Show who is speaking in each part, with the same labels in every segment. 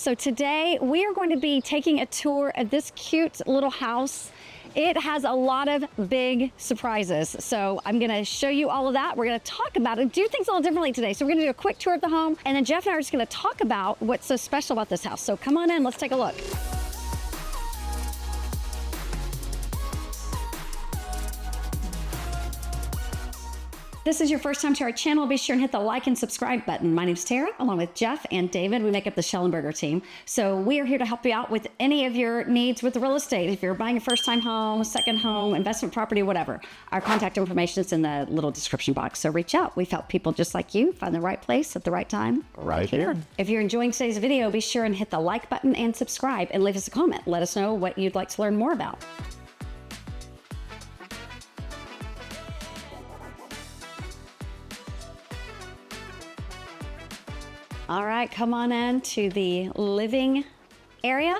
Speaker 1: So today we are going to be taking a tour of this cute little house. It has a lot of big surprises. So I'm gonna show you all of that. We're gonna talk about it, do things a little differently today. So we're gonna do a quick tour of the home, and then Jeff and I are just gonna talk about what's so special about this house. So come on in, let's take a look. This is your first time to our channel, be sure and hit the like and subscribe button. My name's Tara, along with Jeff and David. We make up the Schellenberger team. So we are here to help you out with any of your needs with real estate. If you're buying a first-time home, second home, investment property, whatever. Our contact information is in the little description box, so reach out. We've helped people just like you find the right place at the right time.
Speaker 2: Right here.
Speaker 1: If you're enjoying today's video, be sure and hit the like button and subscribe and leave us a comment. Let us know what you'd like to learn more about. All right, come on in to the living area.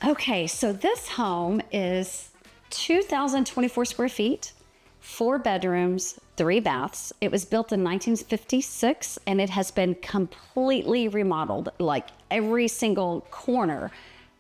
Speaker 1: Okay, so this home is 2,024 square feet, 4 bedrooms, 3 baths. It was built in 1956 and it has been completely remodeled. Like every single corner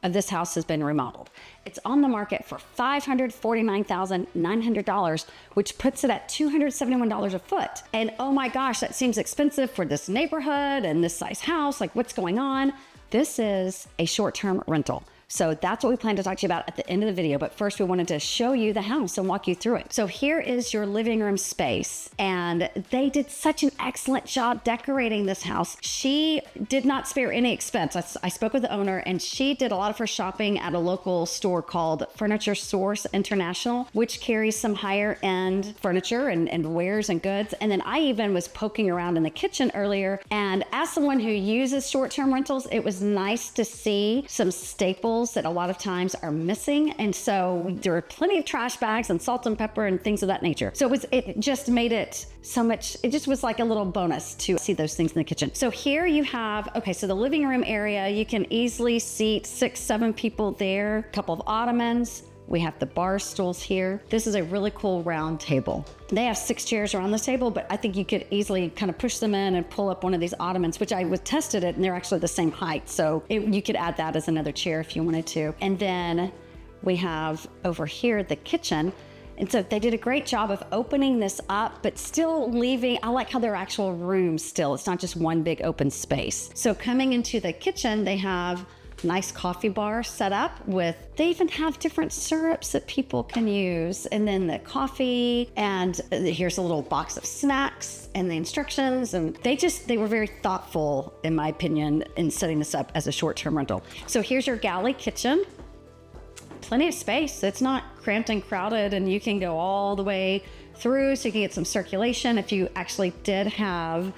Speaker 1: of this house has been remodeled. It's on the market for $549,900, which puts it at $271 a foot. And oh my gosh, that seems expensive for this neighborhood and this size house. Like, what's going on? This is a short-term rental. So that's what we plan to talk to you about at the end of the video. But first we wanted to show you the house and walk you through it. So here is your living room space. And they did such an excellent job decorating this house. She did not spare any expense. I spoke with the owner and she did a lot of her shopping at a local store called Furniture Source International, which carries some higher end furniture and wares and goods. And then I even was poking around in the kitchen earlier. And as someone who uses short-term rentals, it was nice to see some staples that a lot of times are missing. And so there were plenty of trash bags and salt and pepper and things of that nature. So it just made it so much, it just was like a little bonus to see those things in the kitchen. So here you have, okay, so the living room area, you can easily seat 6-7 people there, a couple of ottomans. We have the bar stools here. This is a really cool round table. They have 6 chairs around this table, but I think you could easily kind of push them in and pull up one of these ottomans, which I tested it and they're actually the same height. So you could add that as another chair if you wanted to. And then we have over here the kitchen. And so they did a great job of opening this up, but still leaving, I like how they're actual rooms still. It's not just one big open space. So coming into the kitchen, they have nice coffee bar set up with, they even have different syrups that people can use. And then the coffee, and here's a little box of snacks and the instructions. And they were very thoughtful, in my opinion, in setting this up as a short-term rental. So here's your galley kitchen. Plenty of space. It's not cramped and crowded, and you can go all the way through so you can get some circulation. If you actually did have,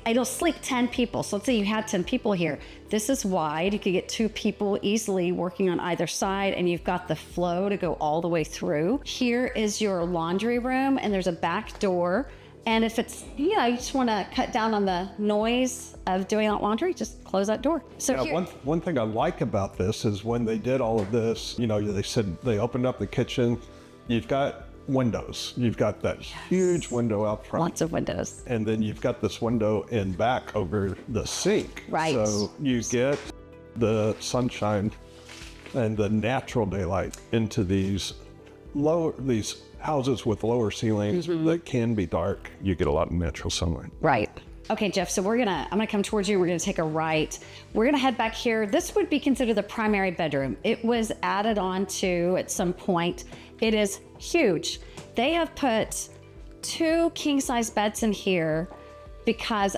Speaker 1: it'll sleep 10 people. So let's say you had 10 people here. This is wide. You could get 2 people easily working on either side, and you've got the flow to go all the way through. Here is your laundry room, and there's a back door. And if it's, you just want to cut down on the noise of doing that laundry, just close that door. So
Speaker 2: yeah, one thing I like about this is when they did all of this, they said they opened up the kitchen. You've got windows. You've got that huge window out front.
Speaker 1: Lots of windows.
Speaker 2: And then you've got this window in back over the sink.
Speaker 1: Right.
Speaker 2: So you get the sunshine and the natural daylight into these houses with lower ceilings that can be dark. You get a lot of natural sunlight.
Speaker 1: Right. Okay, Jeff, so I'm gonna come towards you. We're gonna take a right. We're gonna head back here. This would be considered the primary bedroom. It was added on to at some point. It is huge. They have put 2 king-size beds in here because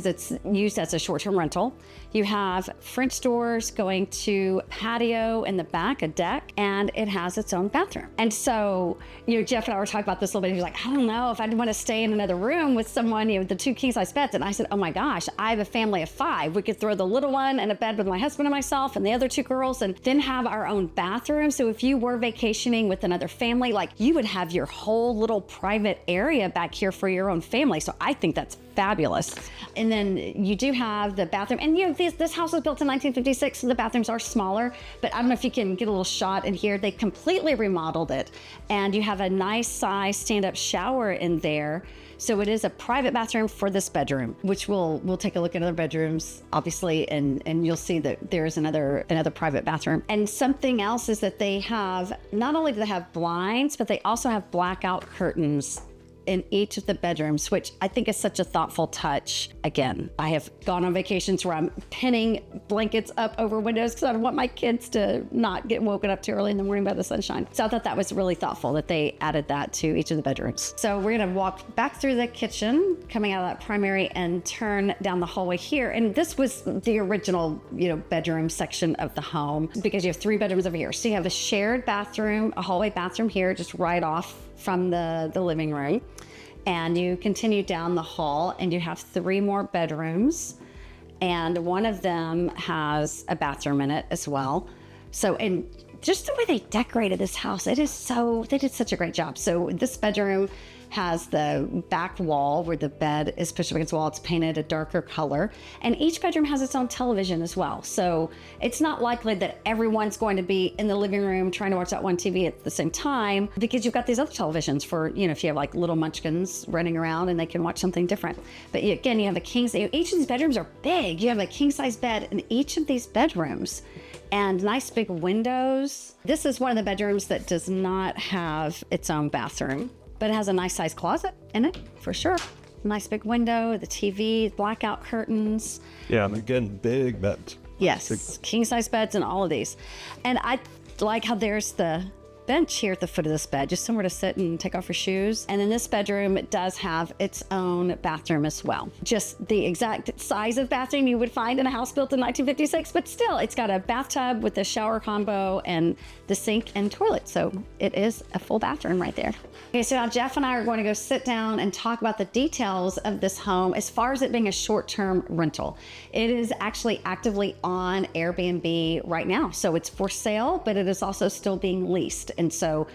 Speaker 1: it's used as a short-term rental. You have French doors going to patio in the back, a deck, and it has its own bathroom. And so, Jeff and I were talking about this a little bit. He was like, I don't know if I'd want to stay in another room with someone, the 2 king-size beds. And I said, oh my gosh, I have a family of 5. We could throw the little one in a bed with my husband and myself and the other 2 girls, and then have our own bathroom. So if you were vacationing with another family, like, you would have your whole little private area back here for your own family. So I think that's fabulous. fabulous. And then you do have the bathroom, and this house was built in 1956, so the bathrooms are smaller, but I don't know if you can get a little shot in here. They completely remodeled it, and you have a nice size stand-up shower in there. So it is a private bathroom for this bedroom, which we'll take a look at other bedrooms, obviously, and you'll see that there's another private bathroom. And something else is that they have, not only do they have blinds, but they also have blackout curtains in each of the bedrooms, which I think is such a thoughtful touch. Again, I have gone on vacations where I'm pinning blankets up over windows because I don't want my kids to not get woken up too early in the morning by the sunshine. So I thought that was really thoughtful that they added that to each of the bedrooms. So we're gonna walk back through the kitchen, coming out of that primary, and turn down the hallway here. And this was the original, bedroom section of the home, because you have 3 bedrooms over here. So you have a shared bathroom, a hallway bathroom here, just right off from the living room. And you continue down the hall and you have 3 more bedrooms, and one of them has a bathroom in it as well. So, and just the way they decorated this house, they did such a great job. So this bedroom has the back wall where the bed is pushed up against the wall. It's painted a darker color, and each bedroom has its own television as well. So it's not likely that everyone's going to be in the living room trying to watch that one TV at the same time, because you've got these other televisions for, if you have like little munchkins running around and they can watch something different. But again, you have each of these bedrooms are big. You have a king size bed in each of these bedrooms, and nice big windows. This is one of the bedrooms that does not have its own bathroom, but it has a nice size closet in it for sure. Nice big window, the TV, blackout curtains.
Speaker 2: Yeah, and again, big beds.
Speaker 1: Yes, king size beds in all of these. And I like how there's the bench here at the foot of this bed, just somewhere to sit and take off your shoes. And in this bedroom, it does have its own bathroom as well. Just the exact size of bathroom you would find in a house built in 1956, but still, it's got a bathtub with a shower combo and the sink and toilet. So it is a full bathroom right there. Okay, so now Jeff and I are going to go sit down and talk about the details of this home as far as it being a short-term rental. It is actually actively on Airbnb right now. So it's for sale, but it is also still being leased. And so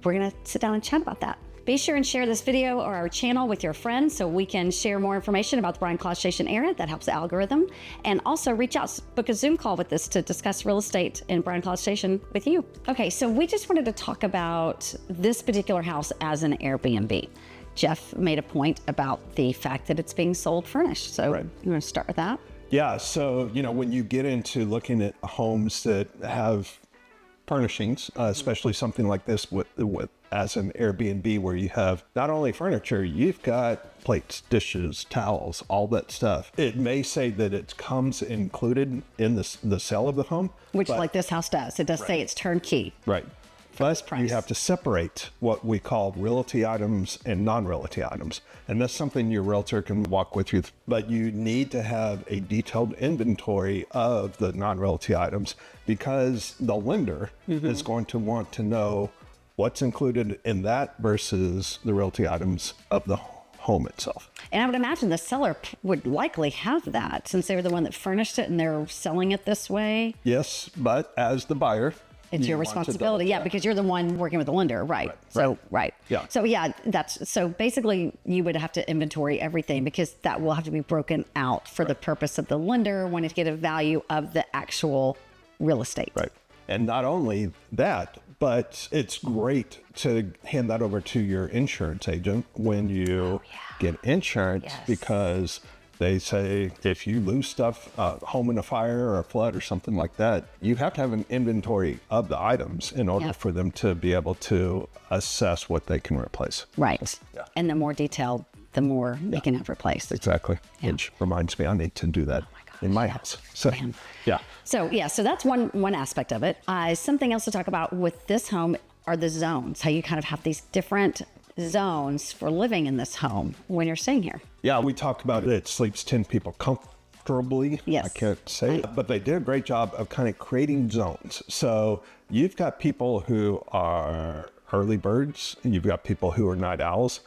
Speaker 1: we're gonna sit down and chat about that. Be sure and share this video or our channel with your friends so we can share more information about the Bryan College Station area. That helps the algorithm. And also reach out, book a Zoom call with us to discuss real estate in Bryan College Station with you. Okay, so we just wanted to talk about this particular house as an Airbnb. Jeff made a point about the fact that it's being sold furnished. So
Speaker 2: Right.
Speaker 1: You want to start with that?
Speaker 2: Yeah, so, when you get into looking at homes that have furnishings, especially something like this with as an Airbnb, where you have not only furniture, you've got plates, dishes, towels, all that stuff. It may say that it comes included in the sale of the home,
Speaker 1: Which, like this house does. It does say it's turnkey.
Speaker 2: right? But
Speaker 1: price.
Speaker 2: you have to separate what we call realty items and non-realty items. And that's something your realtor can walk with you. But you need to have a detailed inventory of the non-realty items, because the lender is going to want to know what's included in that versus the realty items of the home itself.
Speaker 1: And I would imagine the seller would likely have that, since they were the one that furnished it and they're selling it this way.
Speaker 2: Yes, but as the buyer,
Speaker 1: It's your responsibility. Yeah, because you're the one working with the lender. Right. So, right.
Speaker 2: Yeah.
Speaker 1: So, yeah, so basically you would have to inventory everything, because that will have to be broken out for the purpose of the lender wanting to get a value of the actual real estate.
Speaker 2: Right. And not only that, but it's great to hand that over to your insurance agent when you get insurance,
Speaker 1: Yes.
Speaker 2: because they say if you lose stuff, home in a fire or a flood or something like that, you have to have an inventory of the items in order for them to be able to assess what they can replace.
Speaker 1: Right.
Speaker 2: Yeah.
Speaker 1: And the more detailed, the more you can have replaced.
Speaker 2: Exactly. Which reminds me, I need to do that in my house. So, yeah.
Speaker 1: So that's one aspect of it. Something else to talk about with this home are the zones, how you kind of have these different zones for living in this home when you're staying here.
Speaker 2: Yeah, we talked about it sleeps 10 people comfortably.
Speaker 1: Yes.
Speaker 2: I can't say it, but they did a great job of kind of creating zones. So you've got people who are early birds, and you've got people who are night owls.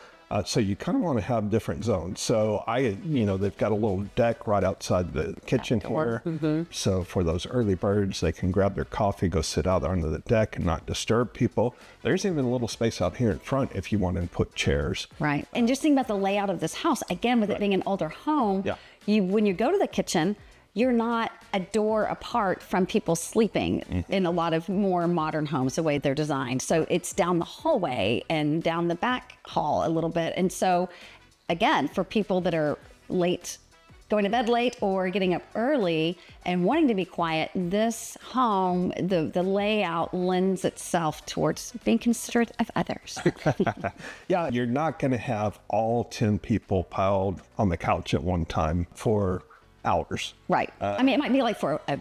Speaker 2: So you kind of want to have different zones. So they've got a little deck right outside the kitchen here. So for those early birds, they can grab their coffee, go sit out under the deck and not disturb people. There's even a little space out here in front if you want to put chairs.
Speaker 1: Right. And just think about the layout of this house. Again, with it being an older home, when you go to the kitchen, you're not a door apart from people sleeping in a lot of more modern homes, the way they're designed. So it's down the hallway and down the back hall a little bit. And so, again, for people that are late, going to bed late or getting up early and wanting to be quiet, this home, the layout lends itself towards being considerate of others.
Speaker 2: Yeah, you're not going to have all 10 people piled on the couch at one time for hours.
Speaker 1: Right. I mean, it might be like for a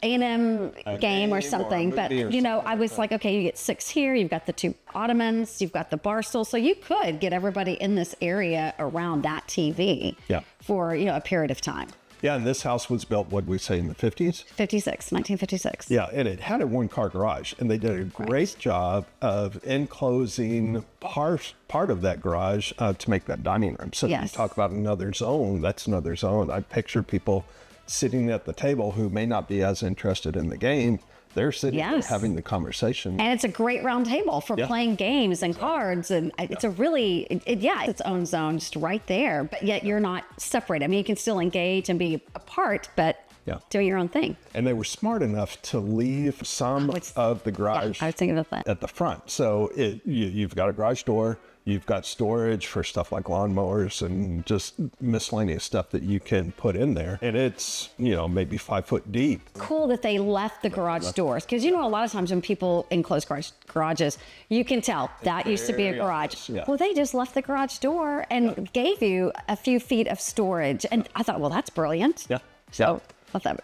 Speaker 1: A&M game or something, but I was like, okay, you get 6 here, you've got the 2 ottomans, you've got the bar stool, so you could get everybody in this area around that TV for, a period of time.
Speaker 2: Yeah, and this house was built, what did we say, in the 50s?
Speaker 1: 1956.
Speaker 2: Yeah, and it had a one-car garage, and they did a great job of enclosing part of that garage to make that dining room. So you talk about another zone, that's another zone. I picture people sitting at the table who may not be as interested in the game. They're sitting there having the conversation.
Speaker 1: And it's a great round table for playing games and cards. And it's a really, it's its own zone just right there. But yet you're not separated. I mean, you can still engage and be apart, but doing your own thing.
Speaker 2: And they were smart enough to leave some of the garage
Speaker 1: I was thinking about that.
Speaker 2: at the front. So you've got a garage door. You've got storage for stuff like lawnmowers and just miscellaneous stuff that you can put in there. And it's, maybe 5 foot deep.
Speaker 1: Cool that they left the garage doors. Because, a lot of times when people enclose garages, you can tell that used to be a garage.
Speaker 2: Yeah.
Speaker 1: Well, they just left the garage door and gave you a few feet of storage. And I thought, well, that's brilliant.
Speaker 2: Yeah.
Speaker 1: So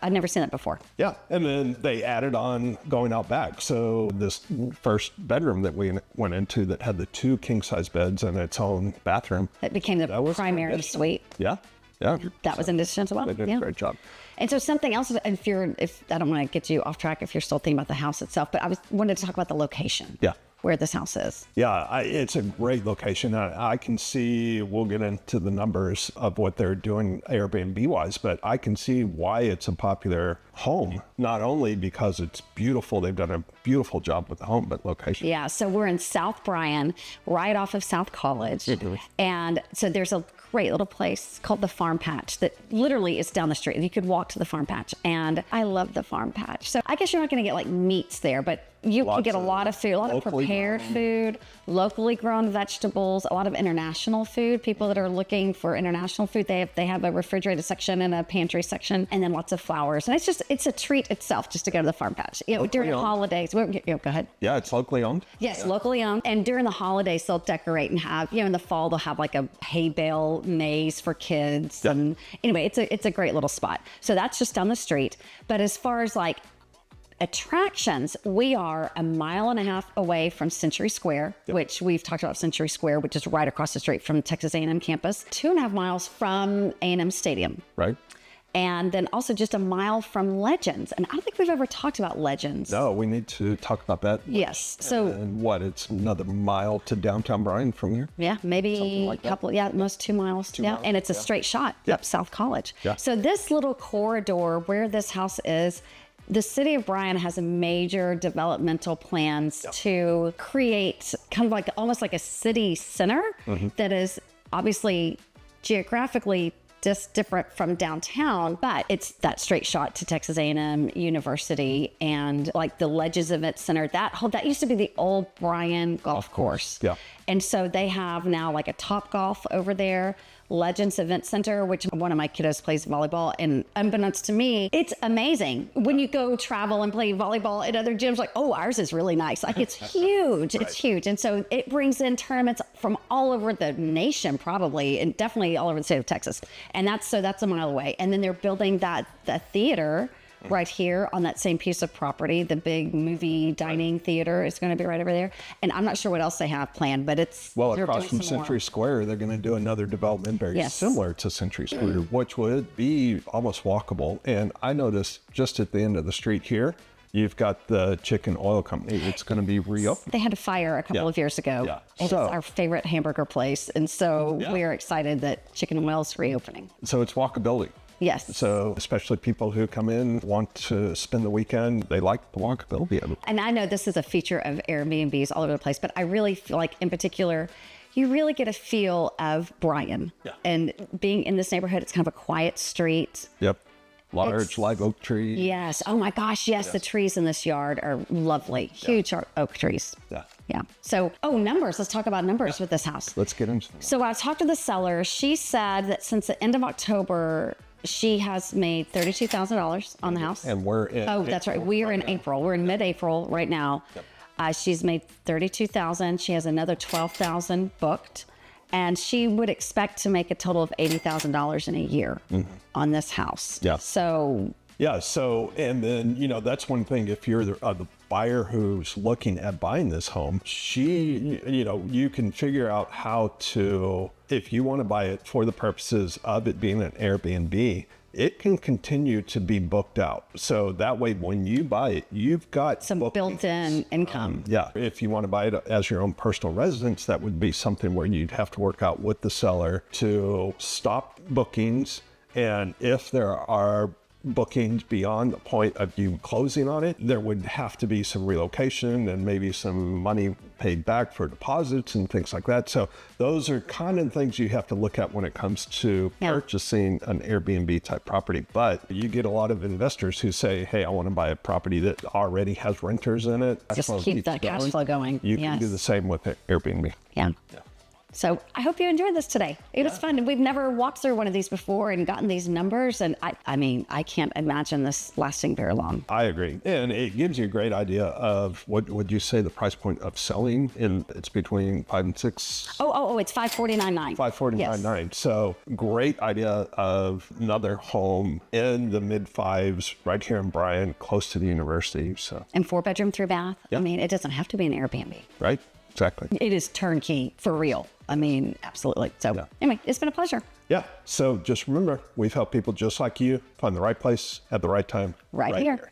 Speaker 1: I'd never seen that before.
Speaker 2: Yeah, and then they added on going out back. So this first bedroom that we went into that had the 2 king-size beds and its own bathroom.
Speaker 1: It became the primary suite.
Speaker 2: Yeah.
Speaker 1: That was in addition as well.
Speaker 2: They did a great job.
Speaker 1: And so something else, if I don't want to get you off track if you're still thinking about the house itself, but wanted to talk about the location.
Speaker 2: Yeah.
Speaker 1: Where this house is.
Speaker 2: Yeah, it's a great location. I can see, we'll get into the numbers of what they're doing Airbnb-wise, but I can see why it's a popular home. Not only because it's beautiful, they've done a beautiful job with the home, but location.
Speaker 1: Yeah, so we're in South Bryan, right off of South College. And so there's a great little place called the Farm Patch that literally is down the street. You could walk to the Farm Patch, and I love the Farm Patch. So I guess you're not going to get like meats there, but you can get a lot of food, a lot of prepared food, locally grown vegetables, a lot of international food. People that are looking for international food, they have a refrigerated section and a pantry section, and then lots of flowers. And it's a treat itself just to go to the Farm Patch. During the holidays. Go ahead.
Speaker 2: Yeah, it's locally owned.
Speaker 1: Yes, locally owned. And during the holidays, they'll decorate and have, in the fall, they'll have like a hay bale maze for kids. Yeah. And anyway, it's a great little spot. So that's just down the street. But as far as like attractions, we are 1.5 miles away from Century Square, which we've talked about Century Square, which is right across the street from Texas A&M campus. 2.5 miles from A&M Stadium.
Speaker 2: Right.
Speaker 1: And then also just 1 mile from Legends. And I don't think we've ever talked about Legends.
Speaker 2: No, we need to talk about that.
Speaker 1: Yes. So,
Speaker 2: and it's another mile to downtown Bryan from here?
Speaker 1: Yeah, maybe a couple, most 2 miles.
Speaker 2: 2 miles.
Speaker 1: And it's a straight shot up South College.
Speaker 2: Yeah.
Speaker 1: So this little corridor where this house is, the city of Bryan has a major developmental plans to create kind of like almost like a city center that is obviously geographically just different from downtown, but it's that straight shot to Texas A&M University and like the Ledges Event Center. That used to be the old Bryan golf course.
Speaker 2: Yeah.
Speaker 1: And so they have now like a Top Golf over there, Legends Event Center, which one of my kiddos plays volleyball. And unbeknownst to me, it's amazing. When you go travel and play volleyball at other gyms, like, oh, ours is really nice. Like, it's huge. Right. It's huge. And so it brings in tournaments from all over the nation, probably, and definitely all over the state of Texas. And that's 1 mile away. And then they're building the theater right here on that same piece of property. The big movie dining theater is going to be right over there. And I'm not sure what else they have planned, but it's...
Speaker 2: Well, across from Century Square, they're going to do another development very similar to Century Square, which would be almost walkable. And I noticed just at the end of the street here, You've got the chicken oil company. It's going to be reopened.
Speaker 1: They had a fire a couple of years ago.
Speaker 2: Yeah.
Speaker 1: It's our favorite hamburger place. And so
Speaker 2: Yeah.
Speaker 1: we're excited that Chicken and Well's reopening.
Speaker 2: So it's walkability.
Speaker 1: Yes.
Speaker 2: So especially people who come in, want to spend the weekend, they like the walkability of it.
Speaker 1: And I know this is a feature of Airbnbs all over the place, but I really feel like in particular, you really get a feel of Bryan.
Speaker 2: Yeah.
Speaker 1: And being in this neighborhood, it's kind of a quiet street.
Speaker 2: Yep. Large
Speaker 1: It's-
Speaker 2: live oak tree.
Speaker 1: Yes. Oh my gosh. Yes. The trees in this yard are lovely. Huge oak trees.
Speaker 2: Yeah.
Speaker 1: Yeah. So, numbers. Let's talk about numbers with this house.
Speaker 2: Let's get into that.
Speaker 1: So I talked to the seller. She said that since the end of October, she has made $32,000 on the house.
Speaker 2: And we're in.
Speaker 1: Oh, that's right. We are in April. We're in mid-April right now. She's made $32,000. She has another $12,000 booked, and she would expect to make a total of $80,000 in a year on this house.
Speaker 2: Yeah.
Speaker 1: So
Speaker 2: Yeah. So, and then, that's one thing. If you're the buyer who's looking at buying this home, you can figure out how to, if you want to buy it for the purposes of it being an Airbnb, it can continue to be booked out. So that way, when you buy it, you've got
Speaker 1: some
Speaker 2: booking.
Speaker 1: built-in income.
Speaker 2: Yeah. If you want to buy it as your own personal residence, that would be something where you'd have to work out with the seller to stop bookings. And if there are bookings beyond the point of you closing on it, there would have to be some relocation and maybe some money paid back for deposits and things like that. So those are kind of things you have to look at when it comes to purchasing an Airbnb type property. But you get a lot of investors who say, hey, I want to buy a property that already has renters in it.
Speaker 1: Just keep that cash flow going.
Speaker 2: You can do the same with Airbnb.
Speaker 1: Yeah. So I hope you enjoyed this today. It was fun. We've never walked through one of these before and gotten these numbers. And I mean, I can't imagine this lasting very long.
Speaker 2: I agree. And it gives you a great idea of what would you say the price point of selling, and it's between 5 and 6.
Speaker 1: Oh, it's $549,900.
Speaker 2: $549,900. So great idea of another home in the mid fives right here in Bryan, close to the university. So,
Speaker 1: And 4-bedroom, 3-bath.
Speaker 2: Yeah.
Speaker 1: I mean, it doesn't have to be an Airbnb.
Speaker 2: right? Exactly.
Speaker 1: It is turnkey for real. I mean, absolutely. So anyway, it's been a pleasure.
Speaker 2: Yeah. So just remember, we've helped people just like you find the right place at the right time.
Speaker 1: Right here.